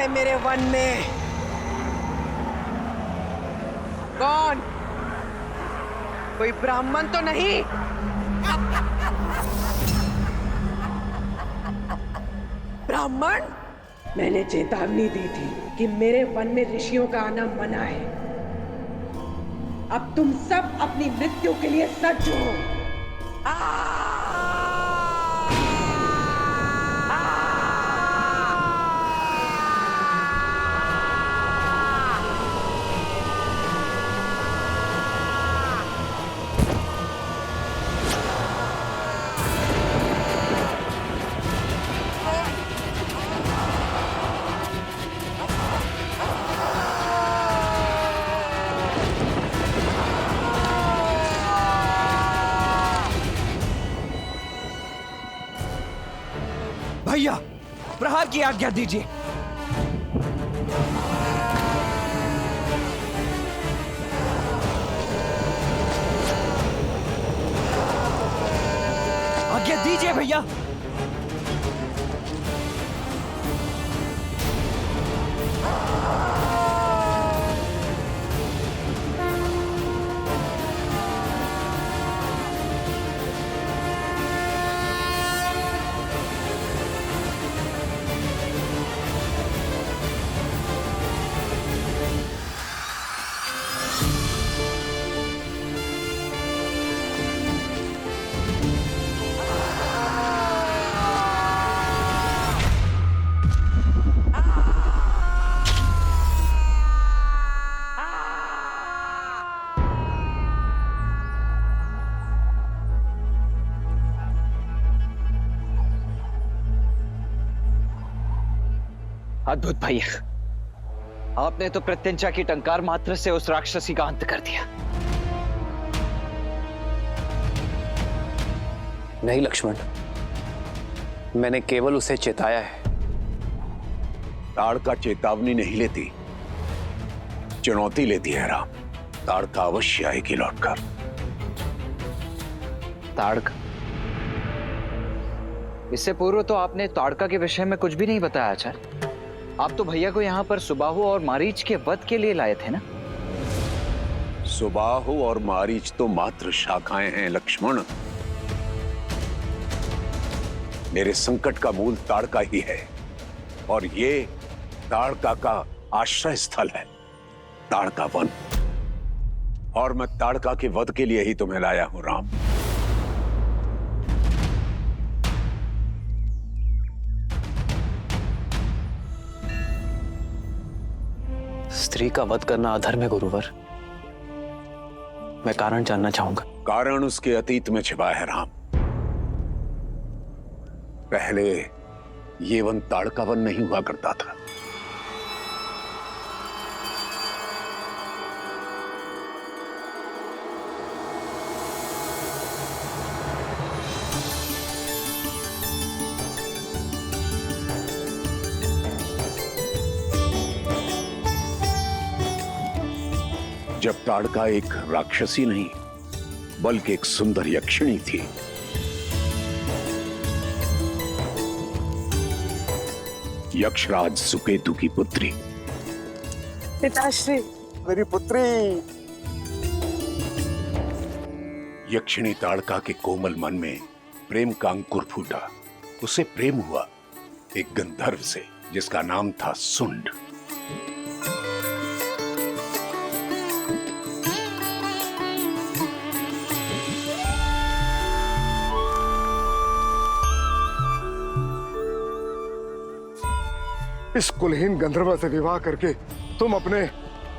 है मेरे वन में? कौन? कोई ब्राह्मण तो नहीं? ब्राह्मण? मैंने चेतावनी दी थी कि मेरे वन में ऋषियों का आना मना है। अब तुम सब अपनी मृत्यु के लिए सज्ज हो। भैया, प्रहार की आज्ञा दीजिए। आज्ञा दीजिए भैया। अद्भुत भैया, आपने तो प्रत्यंचा की टंकार मात्र से उस राक्षसी का अंत कर दिया। नहीं लक्ष्मण, मैंने केवल उसे चेताया है। ताड़का चेतावनी नहीं लेती, चुनौती लेती है राम। ताड़का अवश्य आएगी लौटकर। ताड़का? इससे पूर्व तो आपने ताड़का के विषय में कुछ भी नहीं बताया आचार्य। आप तो भैया को यहाँ पर सुबाहु और मारीच के वध के लिए लाए थे ना? सुबाहु और मारीच तो मात्र शाखाएं हैं लक्ष्मण। मेरे संकट का मूल ताड़का ही है, और ये ताड़का का आश्रय स्थल है, ताड़का वन। और मैं ताड़का के वध के लिए ही तुम्हें लाया हूं राम। स्त्री का वध करना अधर्म है गुरुवर। मैं कारण जानना चाहूंगा। कारण उसके अतीत में छिपा है राम। पहले ये वन ताड़का वन नहीं हुआ करता था। जब ताड़का एक राक्षसी नहीं बल्कि एक सुंदर यक्षिणी थी। यक्षराज सुकेतु की पुत्री। पिताश्री, मेरी पुत्री। यक्षिणी ताड़का के कोमल मन में प्रेम का अंकुर फूटा। उसे प्रेम हुआ एक गंधर्व से जिसका नाम था सुंड। इस कुलहीन गंधर्व से विवाह करके तुम अपने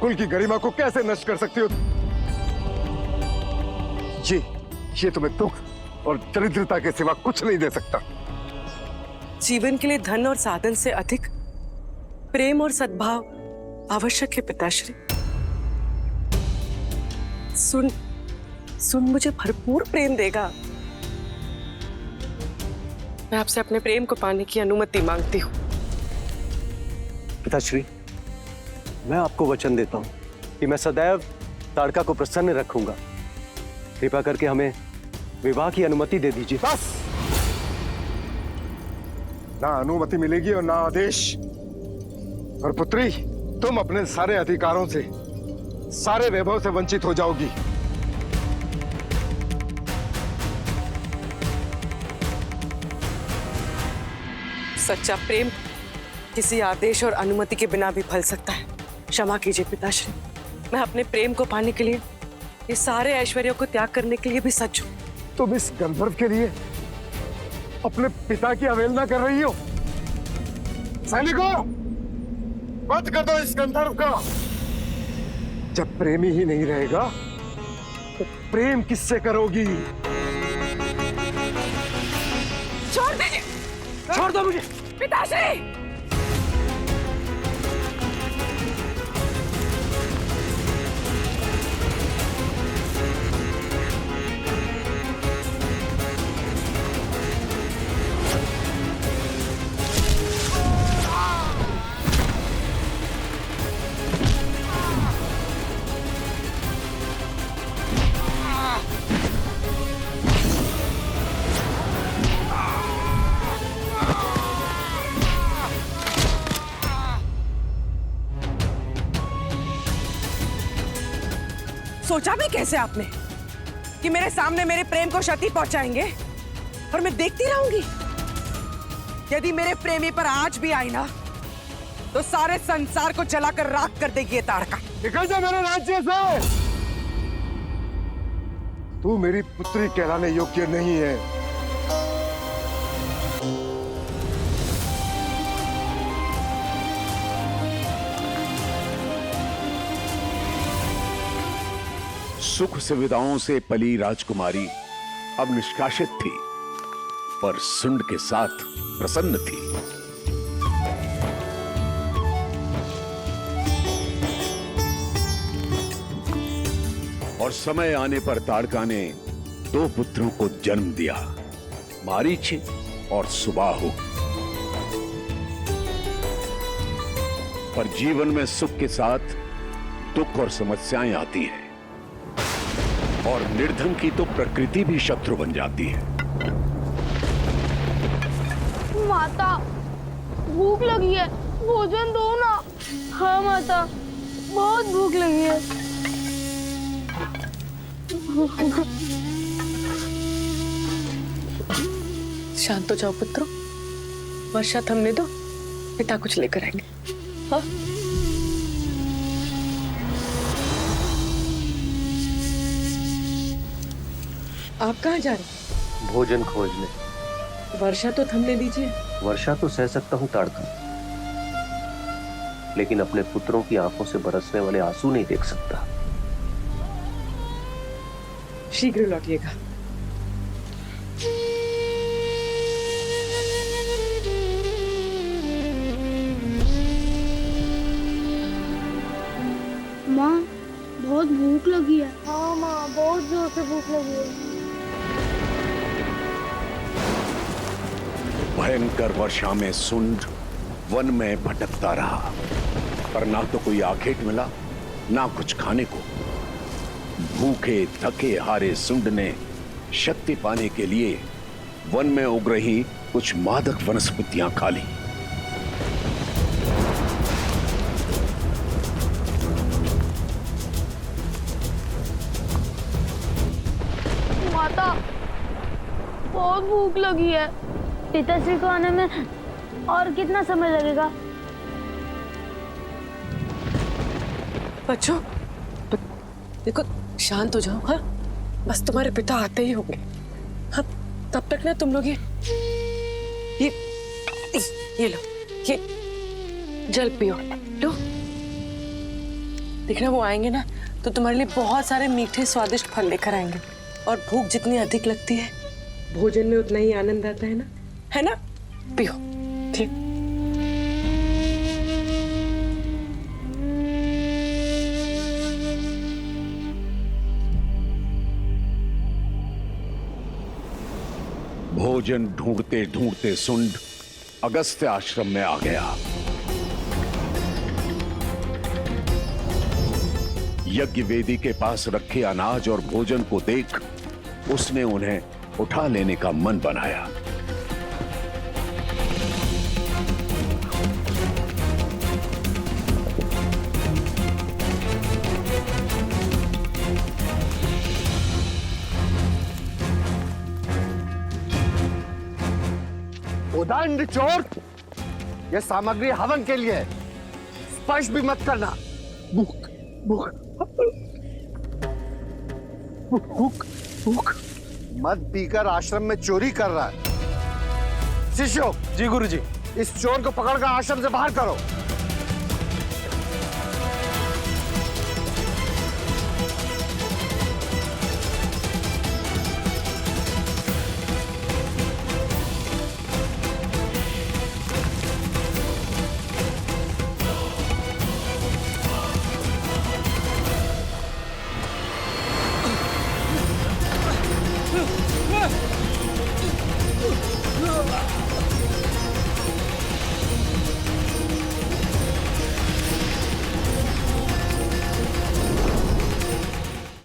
कुल की गरिमा को कैसे नष्ट कर सकती हो? ये तुम्हें दुख और दरिद्रता के सिवा कुछ नहीं दे सकता। जीवन के लिए धन और साधन से अधिक प्रेम और सद्भाव आवश्यक है पिताश्री। सुन मुझे भरपूर प्रेम देगा। मैं आपसे अपने प्रेम को पाने की अनुमति मांगती हूँ। पिताश्री, मैं आपको वचन देता हूं कि मैं सदैव ताड़का को प्रसन्न रखूंगा। कृपा करके हमें विवाह की अनुमति दे दीजिए। बस, ना अनुमति मिलेगी और ना आदेश। और पुत्री, तुम अपने सारे अधिकारों से, सारे वैभव से वंचित हो जाओगी। सच्चा प्रेम किसी आदेश और अनुमति के बिना भी फल सकता है। क्षमा कीजिए पिताश्री, मैं अपने प्रेम को पाने के लिए, ये सारे ऐश्वर्यों को त्याग करने के लिए भी सच हूं। तुम इस गंधर्व के लिए अपने पिता की अवहेलना कर रही हो। सैनिकों, वध कर दो इस गंधर्व को। जब प्रेमी ही नहीं रहेगा तो प्रेम किससे करोगी? छोड़ दीजिए, छोड़ दो मुझे। पिताश्री। सोचा भी कैसे आपने कि मेरे सामने मेरे प्रेम को क्षति पहुंचाएंगे और मैं देखती रहूंगी? यदि मेरे प्रेमी पर आंच भी आई ना तो सारे संसार को जलाकर राख कर देगी ये ताड़का। निकल जा मेरे राज्य से। तू मेरी पुत्री कहलाने योग्य नहीं है। सुख सुविधाओं से पली राजकुमारी अब निष्कासित थी, पर सुंड के साथ प्रसन्न थी। और समय आने पर ताड़का ने 2 पुत्रों को जन्म दिया, मारीच और सुबाहु। पर जीवन में सुख के साथ दुख और समस्याएं आती हैं, और निर्धन की तो प्रकृति भी शत्रु बन जाती है। माता, भूख लगी है, भोजन दो ना। हाँ माता, बहुत भूख लगी है। शांत हो जाओ पुत्रों, वर्षा थमने दो, पिता कुछ लेकर आएंगे। हाँ? आप कहाँ जा रहे हैं? भोजन खोजने। वर्षा तो थमने दीजिए। वर्षा तो सह सकता हूँ ताड़का, लेकिन अपने पुत्रों की आंखों से बरसने वाले आंसू नहीं देख सकता। शीघ्र लौटिएगा। माँ, बहुत भूख लगी है। हाँ माँ, बहुत जोर से भूख लगी है। भयंकर वर्षा में सुंड वन में भटकता रहा, पर ना तो कोई आखेट मिला, ना कुछ खाने को। भूखे थके हारे सुंड ने शक्ति पाने के लिए वन में उग रही कुछ मादक वनस्पतियां खा ली। माता, बहुत भूख लगी है। पिताश्री को आने में और कितना समय लगेगा? बच्चों, देखो, शांत हो जाओ। हाँ, बस तुम्हारे पिता आते ही होंगे। हाँ, तब तक ना तुम लोग ये लो, ये जल पियो। लो, देखना वो आएंगे ना तो तुम्हारे लिए बहुत सारे मीठे स्वादिष्ट फल लेकर आएंगे। और भूख जितनी अधिक लगती है, भोजन में उतना ही आनंद आता है ना? है ना? पियो। ठीक। भोजन ढूंढते ढूंढते सुंड अगस्त्य आश्रम में आ गया। यज्ञ वेदी के पास रखे अनाज और भोजन को देख उसने उन्हें उठा लेने का मन बनाया। उदाहरण चोर, यह सामग्री हवन के लिए है, स्पर्श भी मत करना। भूख भूख भूख भूख मत पीकर आश्रम में चोरी कर रहा है। शिष्यों, जी गुरुजी। इस चोर को पकड़कर आश्रम से बाहर करो।